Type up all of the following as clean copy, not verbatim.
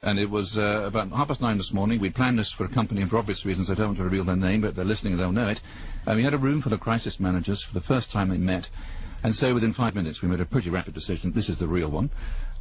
And it was about 9:30 this morning. We planned this for a company, and for obvious reasons I don't want to reveal their name, but they're listening and they'll know it. We had a room full of crisis managers for the first time they met, and so within 5 minutes we made a pretty rapid decision. This is the real one.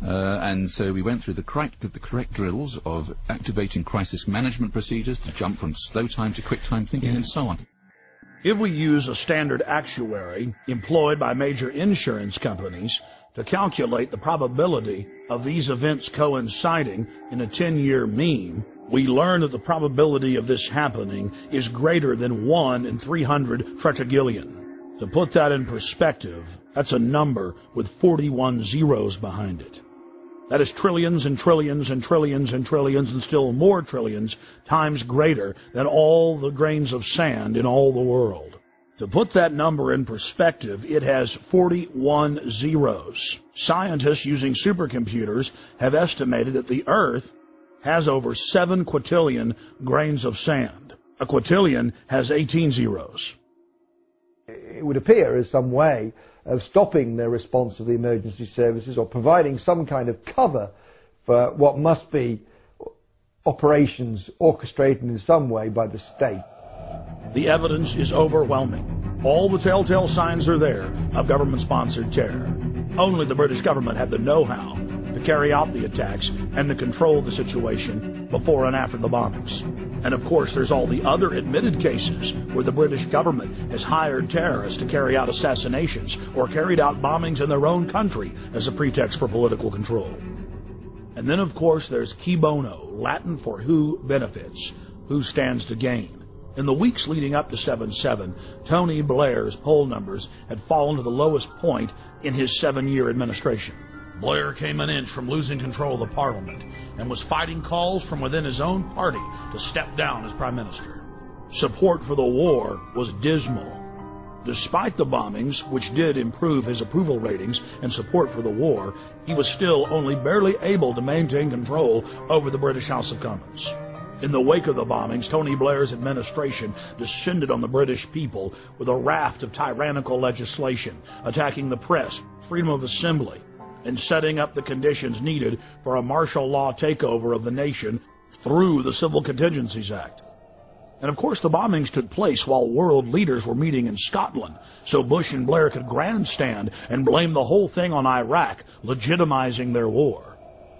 And so we went through the correct drills of activating crisis management procedures to jump from slow time to quick time thinking and so on. If we use a standard actuary employed by major insurance companies to calculate the probability of these events coinciding in a 10-year mean, we learn that the probability of this happening is greater than 1 in 300 tetragillion. To put that in perspective, that's a number with 41 zeros behind it. That is trillions and trillions and trillions and trillions and still more trillions times greater than all the grains of sand in all the world. To put that number in perspective, it has 41 zeros. Scientists using supercomputers have estimated that the Earth has over 7 quintillion grains of sand. A quintillion has 18 zeros. It would appear as some way of stopping the response of the emergency services or providing some kind of cover for what must be operations orchestrated in some way by the state. The evidence is overwhelming. All the telltale signs are there of government-sponsored terror. Only the British government had the know-how to carry out the attacks and to control the situation before and after the bombings. And of course, there's all the other admitted cases where the British government has hired terrorists to carry out assassinations or carried out bombings in their own country as a pretext for political control. And then, of course, there's qui bono, Latin for who benefits, who stands to gain. In the weeks leading up to 7/7, Tony Blair's poll numbers had fallen to the lowest point in his 7-year administration. Blair came an inch from losing control of the parliament and was fighting calls from within his own party to step down as prime minister. Support for the war was dismal. Despite the bombings, which did improve his approval ratings and support for the war, he was still only barely able to maintain control over the British House of Commons. In the wake of the bombings, Tony Blair's administration descended on the British people with a raft of tyrannical legislation, attacking the press, freedom of assembly, and setting up the conditions needed for a martial law takeover of the nation through the Civil Contingencies Act. And of course the bombings took place while world leaders were meeting in Scotland, so Bush and Blair could grandstand and blame the whole thing on Iraq, legitimizing their war.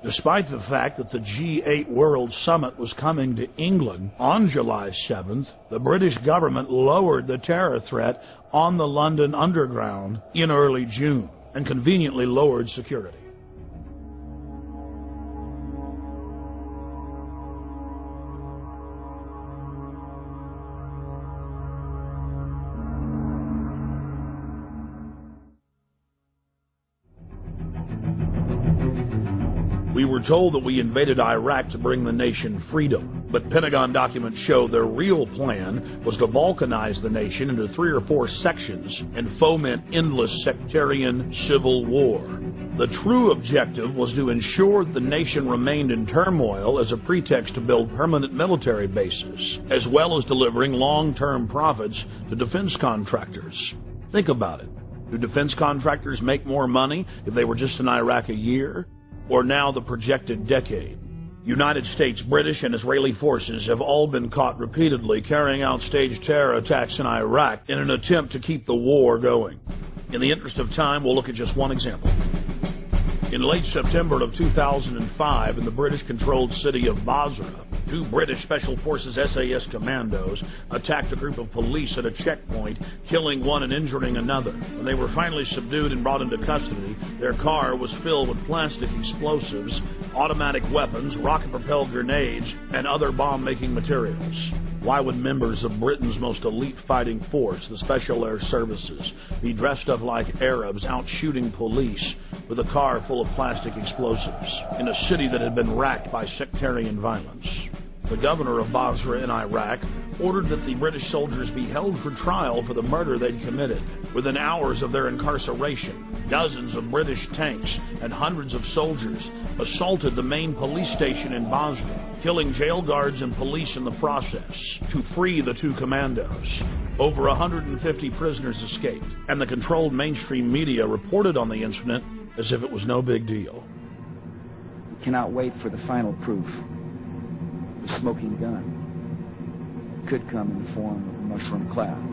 Despite the fact that the G8 World Summit was coming to England on July 7th, the British government lowered the terror threat on the London Underground in early June and conveniently lowered security. We were told that we invaded Iraq to bring the nation freedom, but Pentagon documents show their real plan was to balkanize the nation into 3 or 4 sections and foment endless sectarian civil war. The true objective was to ensure the nation remained in turmoil as a pretext to build permanent military bases, as well as delivering long-term profits to defense contractors. Think about it. Do defense contractors make more money if they were just in Iraq a year? Or now the projected decade? United States, British, and Israeli forces have all been caught repeatedly carrying out staged terror attacks in Iraq in an attempt to keep the war going. In the interest of time, we'll look at just one example. In late September of 2005, in the British-controlled city of Basra, 2 British Special Forces SAS commandos attacked a group of police at a checkpoint, killing one and injuring another. When they were finally subdued and brought into custody, their car was filled with plastic explosives, automatic weapons, rocket-propelled grenades, and other bomb-making materials. Why would members of Britain's most elite fighting force, the Special Air Services, be dressed up like Arabs out shooting police with a car full of plastic explosives in a city that had been racked by sectarian violence? The governor of Basra in Iraq ordered that the British soldiers be held for trial for the murder they'd committed. Within hours of their incarceration, dozens of British tanks and hundreds of soldiers assaulted the main police station in Basra, killing jail guards and police in the process to free the 2 commandos. Over 150 prisoners escaped, and the controlled mainstream media reported on the incident as if it was no big deal. We cannot wait for the final proof. The smoking gun could come in the form of a mushroom cloud.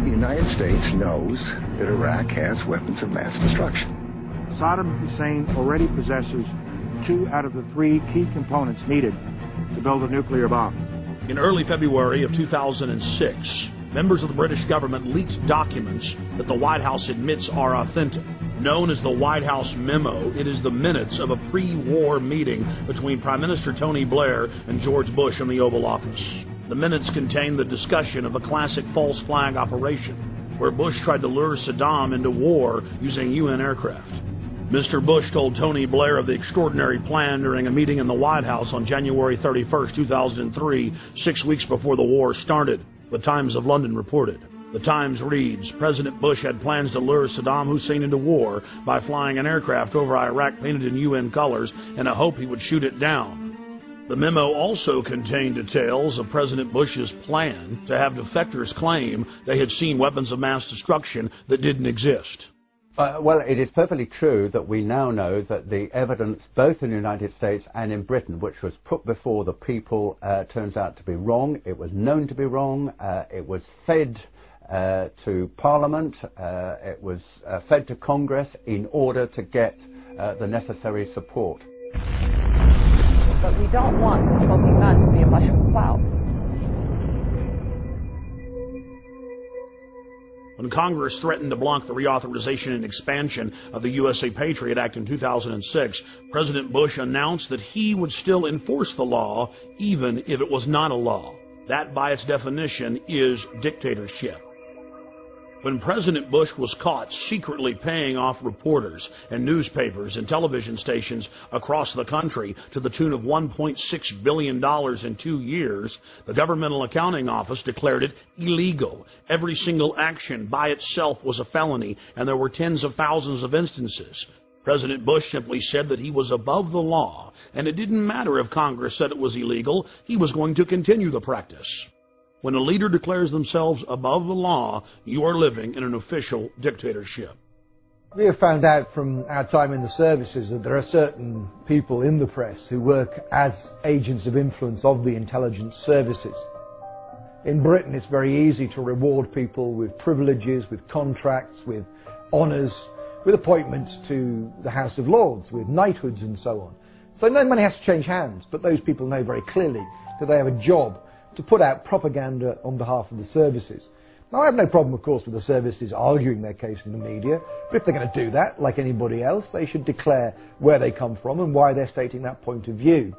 The United States knows that Iraq has weapons of mass destruction. Saddam Hussein already possesses 2 out of the 3 key components needed to build a nuclear bomb. In early February of 2006, members of the British government leaked documents that the White House admits are authentic. Known as the White House Memo, it is the minutes of a pre-war meeting between Prime Minister Tony Blair and George Bush in the Oval Office. The minutes contain the discussion of a classic false flag operation, where Bush tried to lure Saddam into war using UN aircraft. Mr. Bush told Tony Blair of the extraordinary plan during a meeting in the White House on January 31, 2003, 6 weeks before the war started, the Times of London reported. The Times reads, President Bush had plans to lure Saddam Hussein into war by flying an aircraft over Iraq painted in UN colors in a hope he would shoot it down. The memo also contained details of President Bush's plan to have defectors claim they had seen weapons of mass destruction that didn't exist. Well, it is perfectly true that we now know that the evidence, both in the United States and in Britain, which was put before the people, turns out to be wrong. It was known to be wrong. It was fed to Parliament. It was fed to Congress in order to get the necessary support. But we don't want the smoking gun to be a mushroom cloud. When Congress threatened to block the reauthorization and expansion of the USA Patriot Act in 2006, President Bush announced that he would still enforce the law even if it was not a law. That, by its definition, is dictatorship. When President Bush was caught secretly paying off reporters and newspapers and television stations across the country to the tune of $1.6 billion in 2 years, the Governmental Accounting Office declared it illegal. Every single action by itself was a felony, and there were tens of thousands of instances. President Bush simply said that he was above the law, and it didn't matter if Congress said it was illegal, he was going to continue the practice. When a leader declares themselves above the law, you are living in an official dictatorship. We have found out from our time in the services that there are certain people in the press who work as agents of influence of the intelligence services. In Britain, it's very easy to reward people with privileges, with contracts, with honours, with appointments to the House of Lords, with knighthoods and so on. So no money has to change hands, but those people know very clearly that they have a job to put out propaganda on behalf of the services. Now, I have no problem, of course, with the services arguing their case in the media, but if they're going to do that, like anybody else, they should declare where they come from and why they're stating that point of view.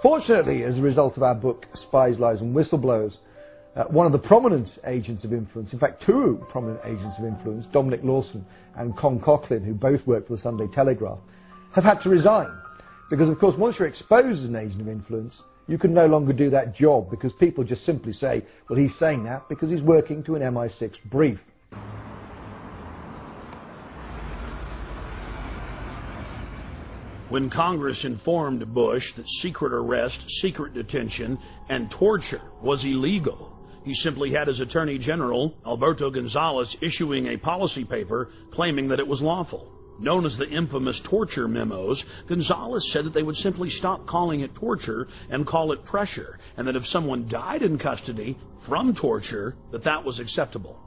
Fortunately, as a result of our book, Spies, Lies and Whistleblowers, one of the prominent agents of influence, in fact 2 prominent agents of influence, Dominic Lawson and Con Coughlin, who both work for the Sunday Telegraph, have had to resign. Because, of course, once you're exposed as an agent of influence, you can no longer do that job because people just simply say, well, he's saying that because he's working to an MI6 brief. When Congress informed Bush that secret arrest, secret detention, and torture was illegal, he simply had his Attorney General, Alberto Gonzales, issuing a policy paper claiming that it was lawful. Known as the infamous torture memos, Gonzales said that they would simply stop calling it torture and call it pressure, and that if someone died in custody from torture, that was acceptable.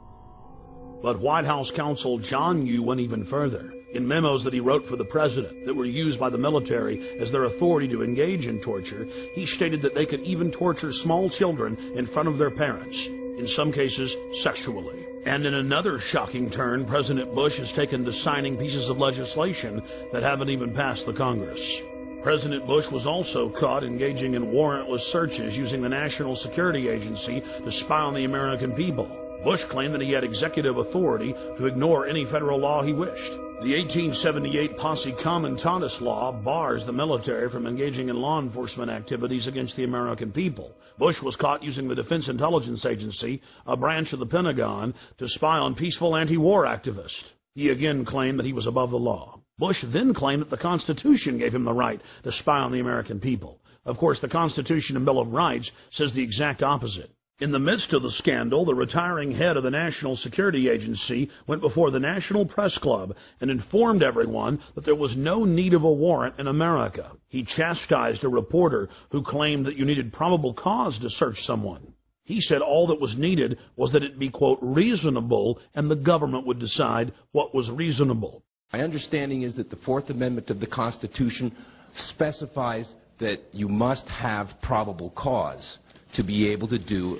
But White House counsel John Yoo went even further. In memos that he wrote for the president that were used by the military as their authority to engage in torture, he stated that they could even torture small children in front of their parents, in some cases sexually. And in another shocking turn, President Bush has taken to signing pieces of legislation that haven't even passed the Congress. President Bush was also caught engaging in warrantless searches using the National Security Agency to spy on the American people. Bush claimed that he had executive authority to ignore any federal law he wished. The 1878 Posse Comitatus law bars the military from engaging in law enforcement activities against the American people. Bush was caught using the Defense Intelligence Agency, a branch of the Pentagon, to spy on peaceful anti-war activists. He again claimed that he was above the law. Bush then claimed that the Constitution gave him the right to spy on the American people. Of course, the Constitution and Bill of Rights says the exact opposite. In the midst of the scandal, the retiring head of the National Security Agency went before the National Press Club and informed everyone that there was no need of a warrant in America. He chastised a reporter who claimed that you needed probable cause to search someone. He said all that was needed was that it be, quote, reasonable, and the government would decide what was reasonable. My understanding is that the Fourth Amendment of the Constitution specifies that you must have probable cause to be able to do